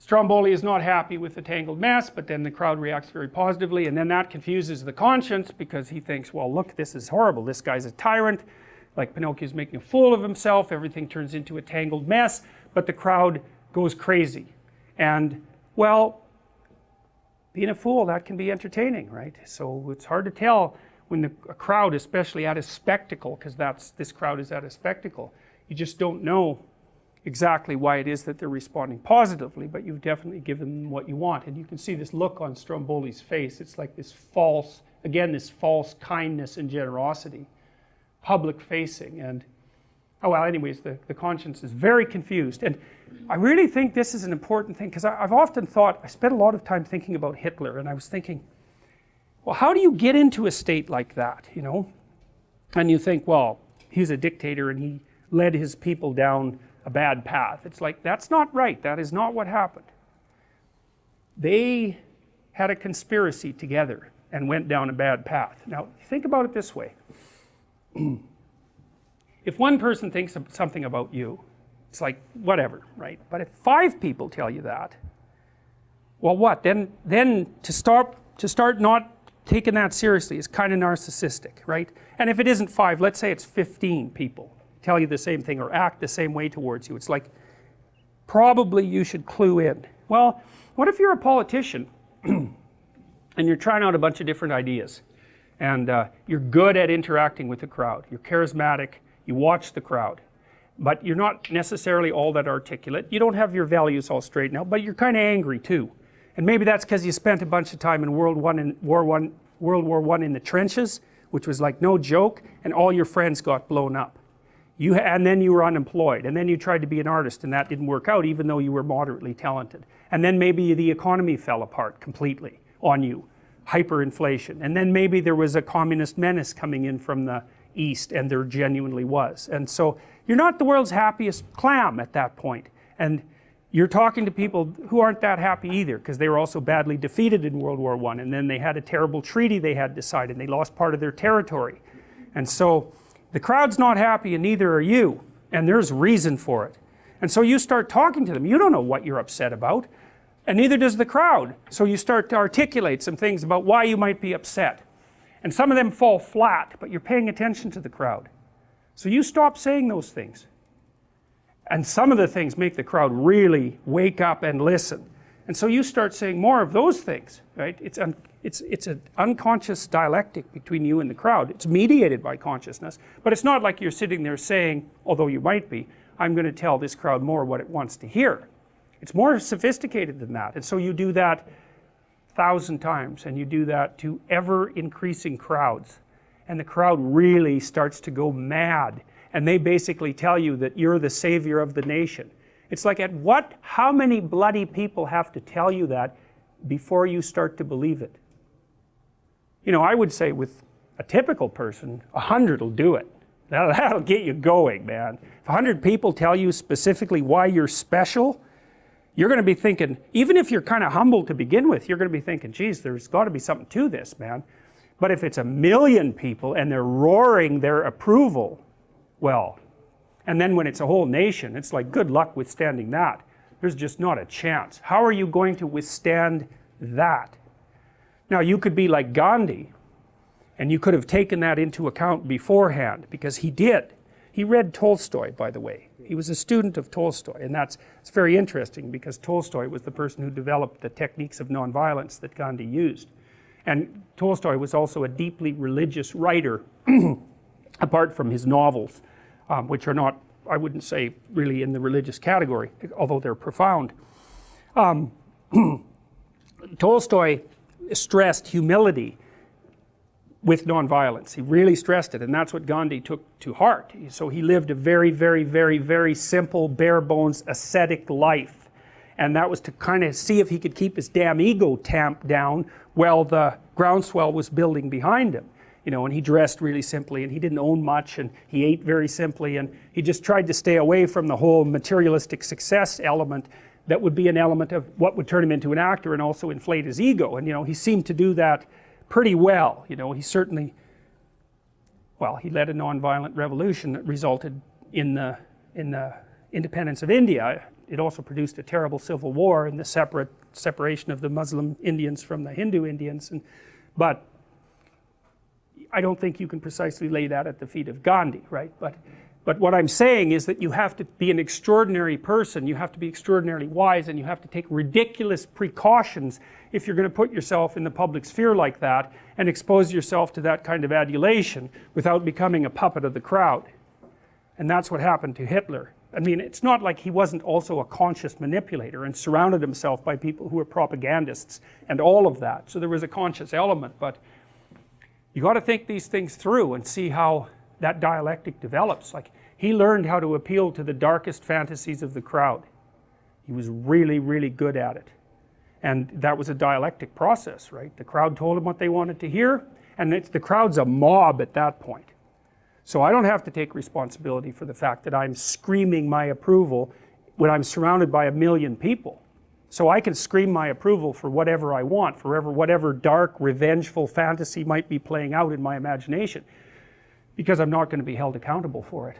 Stromboli is not happy with the tangled mess, but then the crowd reacts very positively, and then that confuses the conscience because he thinks, well, look, this is horrible, this guy's a tyrant, like Pinocchio's making a fool of himself, everything turns into a tangled mess, but the crowd goes crazy. And, well, being a fool, that can be entertaining, right? So it's hard to tell when a crowd, especially at a spectacle, because this crowd is at a spectacle, you just don't know exactly why it is that they're responding positively, but you've definitely given them what you want. And you can see this look on Stromboli's face. It's like this false, again, this false kindness and generosity, public facing. And, oh well, anyways, the conscience is very confused. And I really think this is an important thing, because I've often thought, I spent a lot of time thinking about Hitler, and I was thinking, well, how do you get into a state like that, you know? And you think, well, he's a dictator and he led his people down a bad path. It's like, that's not right. That is not what happened. They had a conspiracy together and went down a bad path. Now, think about it this way. If one person thinks of something about you, it's like, whatever, right? But if 5 people tell you that, well, what? Then to start not taking that seriously is kind of narcissistic, right? And if it isn't 5, let's say it's 15 people tell you the same thing or act the same way towards you. It's like, probably you should clue in. Well, what if you're a politician and you're trying out a bunch of different ideas, and you're good at interacting with the crowd, you're charismatic, you watch the crowd, but you're not necessarily all that articulate, you don't have your values all straightened out, but you're kind of angry too. And maybe that's because you spent a bunch of time in World War I in the trenches, which was like no joke, and all your friends got blown up. And then you were unemployed, and then you tried to be an artist, and that didn't work out even though you were moderately talented. And then maybe the economy fell apart completely on you, hyperinflation. And then maybe there was a communist menace coming in from the east, and there genuinely was. And so you're not the world's happiest clam at that point. And you're talking to people who aren't that happy either, because they were also badly defeated in World War I, and then they had a terrible treaty they had to sign, and they lost part of their territory. And so the crowd's not happy, and neither are you, and there's reason for it. And so you start talking to them. You don't know what you're upset about, and neither does the crowd. So you start to articulate some things about why you might be upset. And some of them fall flat, but you're paying attention to the crowd. So you stop saying those things. And some of the things make the crowd really wake up and listen. And so you start saying more of those things, right? It's an unconscious dialectic between you and the crowd. It's mediated by consciousness, but it's not like you're sitting there saying, although you might be, I'm going to tell this crowd more what it wants to hear. It's more sophisticated than that. And so you do that 1,000 times, and you do that to ever increasing crowds. And the crowd really starts to go mad. And they basically tell you that you're the savior of the nation. It's like, how many bloody people have to tell you that before you start to believe it? You know, I would say with a typical person, 100 will do it. That'll get you going, man. If 100 people tell you specifically why you're special, you're going to be thinking, even if you're kind of humble to begin with, you're going to be thinking, geez, there's got to be something to this, man. But if it's 1,000,000 people and they're roaring their approval, well, and then when it's a whole nation, it's like, good luck withstanding that. There's just not a chance. How are you going to withstand that? Now, you could be like Gandhi, and you could have taken that into account beforehand, because he did. He read Tolstoy, by the way. He was a student of Tolstoy, and it's very interesting, because Tolstoy was the person who developed the techniques of nonviolence that Gandhi used. And Tolstoy was also a deeply religious writer, apart from his novels, which are not, I wouldn't say, really in the religious category, although they're profound. Tolstoy stressed humility with nonviolence. He really stressed it, and that's what Gandhi took to heart. So he lived a very, very, very, very simple, bare bones, ascetic life. And that was to kind of see if he could keep his damn ego tamped down while the groundswell was building behind him. You know, and he dressed really simply, and he didn't own much, and he ate very simply, and he just tried to stay away from the whole materialistic success element that would be an element of what would turn him into an actor and also inflate his ego. And, you know, he seemed to do that pretty well. You know, he certainly, well, he led a nonviolent revolution that resulted in the independence of India, it also produced a terrible civil war and the separation of the Muslim Indians from the Hindu Indians, but I don't think you can precisely lay that at the feet of Gandhi, right? But what I'm saying is that you have to be an extraordinary person, you have to be extraordinarily wise, and you have to take ridiculous precautions if you're going to put yourself in the public sphere like that and expose yourself to that kind of adulation without becoming a puppet of the crowd. And that's what happened to Hitler. I mean, it's not like he wasn't also a conscious manipulator and surrounded himself by people who were propagandists and all of that. So there was a conscious element, but you got to think these things through and see how that dialectic develops. Like, he learned how to appeal to the darkest fantasies of the crowd. He was really, really good at it. And that was a dialectic process, right? The crowd told him what they wanted to hear, and the crowd's a mob at that point. So I don't have to take responsibility for the fact that I'm screaming my approval when I'm surrounded by 1 million people. So I can scream my approval for whatever I want, for whatever dark, revengeful fantasy might be playing out in my imagination, because I'm not going to be held accountable for it.